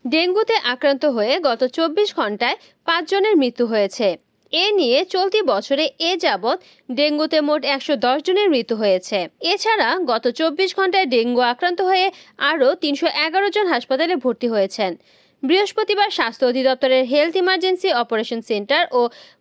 ডেঙ্গুতে আক্রান্ত হয়ে গত ২৪ ঘন্টায় ৫ জনের মৃত্যু হয়েছে। এ নিয়ে চলতি বছরে যাবৎ ডেঙ্গুতে মোট ১১০ জনের মৃত্যু হয়েছে। এছাড়া গত ২৪ ঘন্টায় ডেঙ্গু আক্রান্ত হয়ে আরও ৩১১ জন হাসপাতালে ভর্তি হয়েছেন। বৃহস্পতিবার স্বাস্থ্য অধিদপ্তরের হেলথ ইমার্জেন্সি অপারেশন সেন্টার ও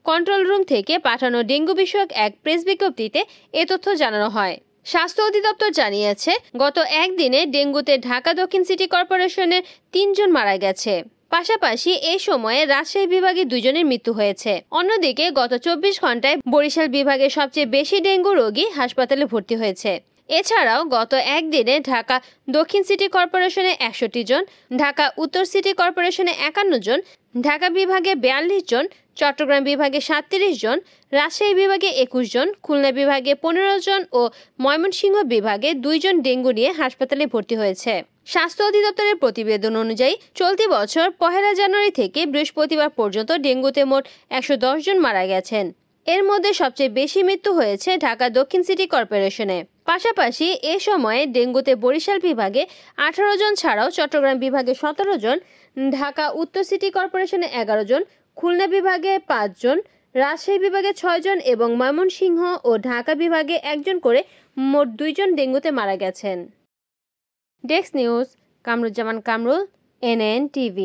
কন্ট্রোল রুম থেকে পাঠানো ডেঙ্গু বিষয়ক এক প্রেস বিজ্ঞপ্তিতে এ তথ্য জানানো হয়। স্বাস্থ্য অধিদপ্তর জানিয়েছে, গত একদিনে ডেঙ্গুতে ঢাকা দক্ষিণ সিটি কর্পোরেশনের ৩ জন মারা গেছে। পাশাপাশি এই সময়ে রাজশাহী বিভাগে ২ জনের মৃত্যু হয়েছে। অন্যদিকে গত ২৪ ঘন্টায় বরিশাল বিভাগে সবচেয়ে বেশি ডেঙ্গু রোগী হাসপাতালে ভর্তি হয়েছে। এছাড়াও গত একদিনে ঢাকা দক্ষিণ সিটি কর্পোরেশনে ৬১ জন, ঢাকা উত্তর সিটি কর্পোরেশনে ৫১ জন, ঢাকা বিভাগে ৪২ জন, চট্টগ্রাম বিভাগে ৩৭ জন, রাজশাহী বিভাগে ২১ জন, খুলনা বিভাগে ১৫ জন ও ময়মনসিংহ বিভাগে ২ জন ডেঙ্গু নিয়ে হাসপাতালে ভর্তি হয়েছে। স্বাস্থ্য অধিদপ্তরের প্রতিবেদন অনুযায়ী চলতি বছর ১ জানুয়ারি থেকে বৃহস্পতিবার পর্যন্ত ডেঙ্গুতে মোট ১১০ জন মারা গেছেন। এর মধ্যে সবচেয়ে বেশি মৃত্যু হয়েছে ঢাকা দক্ষিণ সিটি কর্পোরেশনে। পাশাপাশি এ সময়ে ডেঙ্গুতে বরিশাল বিভাগে ১৮ জন ছাড়াও চট্টগ্রাম বিভাগে ১৭ জন, ঢাকা উত্তর সিটি কর্পোরেশনে ১১ জন, খুলনা বিভাগে ৫ জন, রাজশাহী বিভাগে ৬ জন এবং ময়মনসিংহ ও ঢাকা বিভাগে ১ জন করে মোট ২ জন ডেঙ্গুতে মারা গেছেন। Desk news, Kamruzzaman Kamrul, NN TV।